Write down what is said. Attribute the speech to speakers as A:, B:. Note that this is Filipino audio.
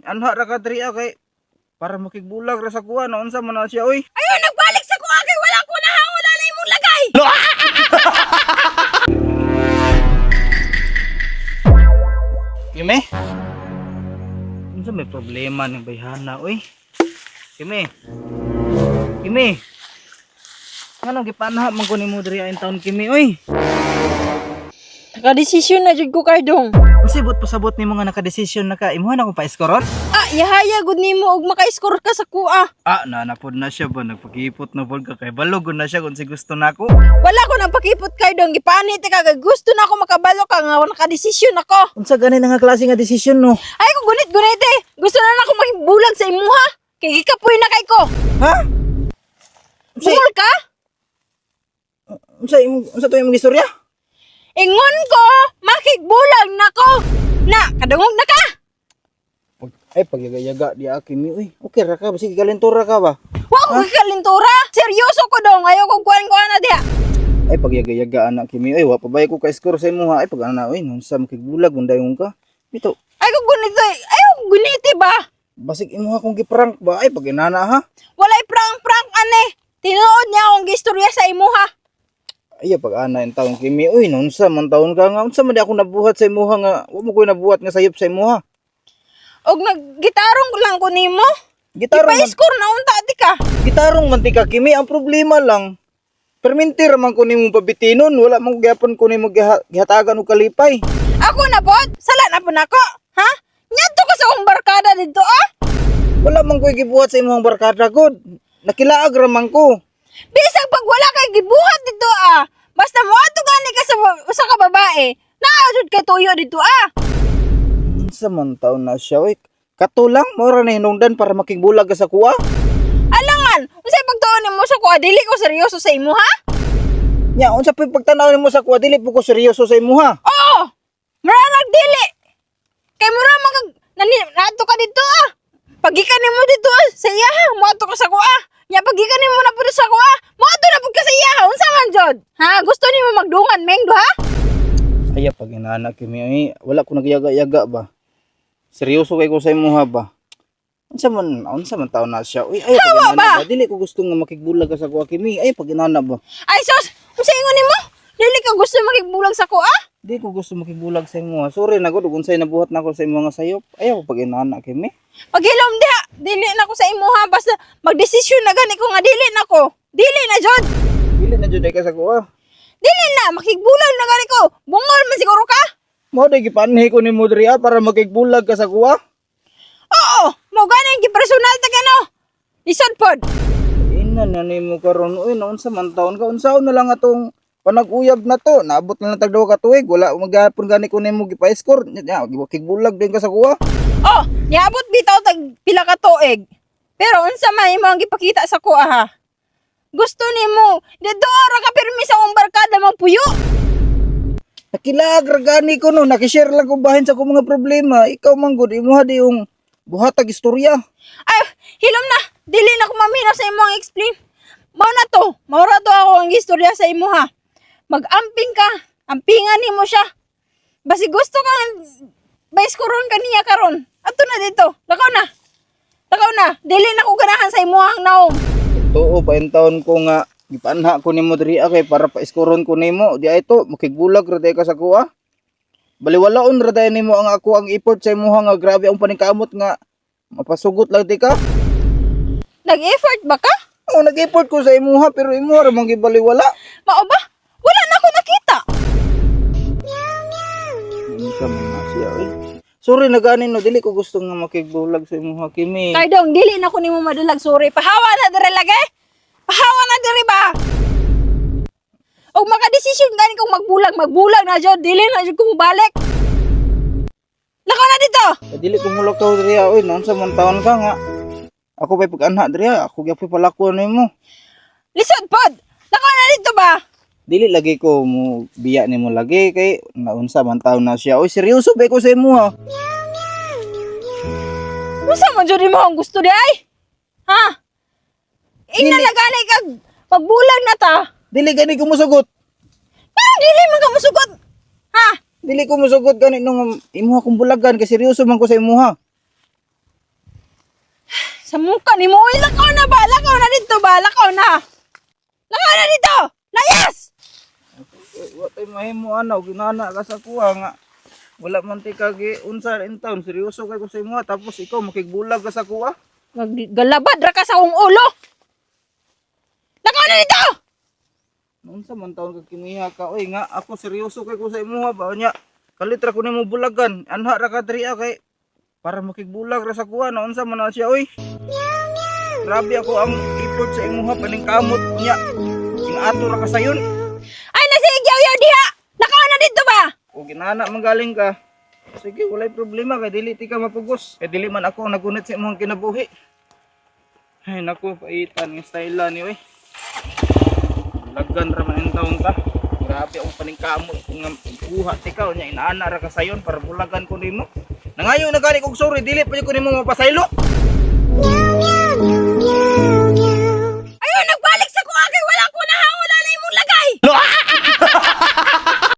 A: Anha ra ka diri kay para makigbulag ra sa kuha na unsa man na siya oy.
B: Ayun, nagbalik sa kuha kay wala ko na wala na imong lagay.
A: Kime? Unsa may problema ng bayhana oy? Kime? Kime? Ano gipanha man ko nimo diri ayon taon Kimi oy?
B: Nakadesisyon na jud ko kay dong.
A: Usibot pasabot nimo nga naka-desisyon na ka imuha na ko pa-eskorot?
B: Yahaya gud nimo og maka-score ka sa kuha.
A: Nanapod na siya ba nagpagipot na pod ka kay balog na siya kung si gusto nako.
B: Wala ko nang pakipot kay dong, gipanit ka kay gusto na ako makabalo ka nga nakadesisyon ako.
A: Unsa gani nga klase nga desisyon no?
B: Ay ko gunit-gunit eh. Gusto na ako makibulag sa imuha. Kay gikapoy na kay ko.
A: Ha?
B: Bungol ka?
A: Unsa to imong istorya?
B: Ingon ko, makigbulag na ko. Na, kadungog na ka.
A: Ay pagyaga-yaga di Kimi oy. Okay ra ka sige kalentura ka ba?
B: Wa ko kalintura. Seryoso ko dong, ayaw ko kuan-kuan na diha.
A: Ay pagyaga-yaga anak Kimi oy wa pa bay ko ka score sa imuha ay pag ana oy unsa makigbulag undayon ka. Bito.
B: Ay ko gunito, ayaw ko guniti ba?
A: Basig imuha kong giprank ba ay pag inana ha?
B: Walay prank-prank ane. Tinuod niya akong gistorya sa imuha.
A: Ay pag ana in taon Kimi oy unsa man taon ka nga unsa man di ako nabuhat sa imuha nga wa mo ko nabuhat nga sayop sa imuha.
B: Og naggitarong lang ko nimo.
A: Gitarong man,
B: Ipa-score na unta di ka.
A: gitarong man ti ka Kimi ang problema lang. Permintir man ko nimo pabitinon wala man ko gyapon ko nimo gihatagan og kalipay.
B: Ako na pod, sala na po nako. Ha? Ngadto ka sa akong barkada dito
A: Wala man ko gibuhat sa imong barkada gud. Nakilaag ra man ko.
B: Bisag pag wala kay gibuhat dito Basta mo ato gani ka sa usa ka babae. Naadud kay tuyo dito
A: Unsa man taon na siya oy. Katulang mo ra na hinungdan para makigbulag ka sa kuha.
B: Alangan, unsay pagtuon nimo sa kuha dili ko seryoso sa imo ha?
A: Nya unsa pay pagtanaw nimo sa kuha dili po ko seryoso sa imuha.
B: Oo. Mararag dili. Kay mura naadto ka dito Pagikan nimo dito sa iya mo ato ka sa kuha. Nya pagikan nimo na pud sa kuha. Mo ato na pud ka sa iya. Unsa man jud? Ha, gusto nimo magdungan mengdo ha?
A: Aya pag inana Kimi ay wala ko nagyaga-yaga ba. Seryoso kay ko sa imuha ba. Unsa man taon na siya. Uy, ay pag inana ba dili ko gusto nga makigbulag ka sa kuha Kimi. Ay pag inana ba.
B: Ay sus, unsa ingon nimo? Dili ka gusto makigbulag sa kuha?
A: Di ko gusto makigbulag sa imuha. Sorry na gud unsay nabuhat na ko sa imong nga sayop. Ayaw pag inana Kimi.
B: Paghilom diha, dili na ko sa imuha basta magdesisyon na gani ko nga dili na ko. Dili na jud.
A: Dili na jud ay ka sa kuha.
B: Dili na makigbulag na gani ko. Bungol man siguro ka?
A: Mo day gipanhi ko nimo diri para makigbulag ka sa kuha.
B: Oo, mo gani gi personal ta kano. Lisod pod.
A: Ina na nimo karon uy naunsa man taon ka unsaon na lang atong panag-uyab na to naabot na lang tag duha ka tuig wala maghapon gani ko nimo gipa-score nya kigbulag din ka sa kuha.
B: Oh, niabot bitaw tag pila ka tuig. Pero unsa man imo ang gipakita sa kuha ha? Gusto nimo, dito ra ka pirmi sa akong barkada magpuyo.
A: Nakilag ra gani ko no nakishare lang ko bahin sa ko mga problema ikaw man gud imuha di yung buhatag istorya.
B: Ay, hilom na. Dili na ko mamino sa imo ang explain. Mao na to. Maura to ako ang istorya sa imo ha. Mag-amping ka. Ampingan nimo siya. Basi gusto ka bais koron kaniya karon. Ato na dito. Lakaw na. Lakaw na. Dili na ko ganahan sa imo ang naong.
A: Tuo pa in taon ko nga gipanha ko nimo diri kay para pa-scoreon ko nimo di ay to makigbulag ra day ka sa kuha. Baliwalaon ra day nimo ang ako ang effort sa imuha nga grabe ang paningkamot nga mapasugot lang di ka.
B: Nag-effort ba ka?
A: Oo, nag-effort ko sa imuha pero imuha ra man gibaliwala.
B: Mao ba? Wala na ako nakita.
A: Unsa man na siya oy. Sorry na ganin no dili ko gusto nga makigbulag sa imuha Kimi.
B: Kay dong, dili na ko nimo madalag sorry. Pahawa na dire lagi. Pahawa na dire ba? Og makadesisyon gani kung magbulag na jud, dili na jud ko balik. Lakaw na dito.
A: Dili ko mulakaw diri oy unsa man taon ka nga. Ako pay pag-anha diri ako gyapon palako nimo.
B: Lisod pod. Lakaw na dito ba?
A: Dili lagi ko mo biya nimo lagi kay naunsa man taon na siya. Oy seryoso ba ko sa imuha?
B: Unsa man jud mo ang gusto di ay? Ha? Ina na gani kag pagbulag na ta.
A: Dili gani ko musugot.
B: Dili man ka musugot. Ha?
A: Dili ko musugot gani nung imuha kong bulagan kay seryoso man ko sa imuha.
B: Sa muka ni mo, uy, lakaw na ba? Lakaw na dito ba? Lakaw na! Lakaw na dito! Layas!
A: Wa tay mahimo ana ginana ka sa kuha nga. Wala man ti kagi unsa in town seryoso kay ko sa imo tapos ikaw makigbulag ka sa kuha.
B: Galabad ra ka sa akong ulo! Lakaw na dito!
A: Unsa man taon ka kimiha ka oy nga ako seryoso kay ko sa imo ba nya. Kalitra ko nimo bulagan. Anha ra ka diri kay para makigbulag ra sa kuha na unsa man na siya oy. Grabe ako ang effort sa imo paning kamot nya. Ing ato ra ka sayon.
B: Ay, nasigyaw-yaw diha! Lakaw na dito ba?
A: O ginana manggaling ka. Sige, walay problema kay dili ti ka mapugos. Kay dili man ako nagunit sa imong kinabuhi. Ay naku, paitan ng style ni oy. Lagan ra man ang taon ka. Grabe ang paningkamot nga buha ti ka nya inaana ra ka sayon para bulagan ko nimo. Nangayo na gani kog sorry dili pa ko nimo mapasaylo.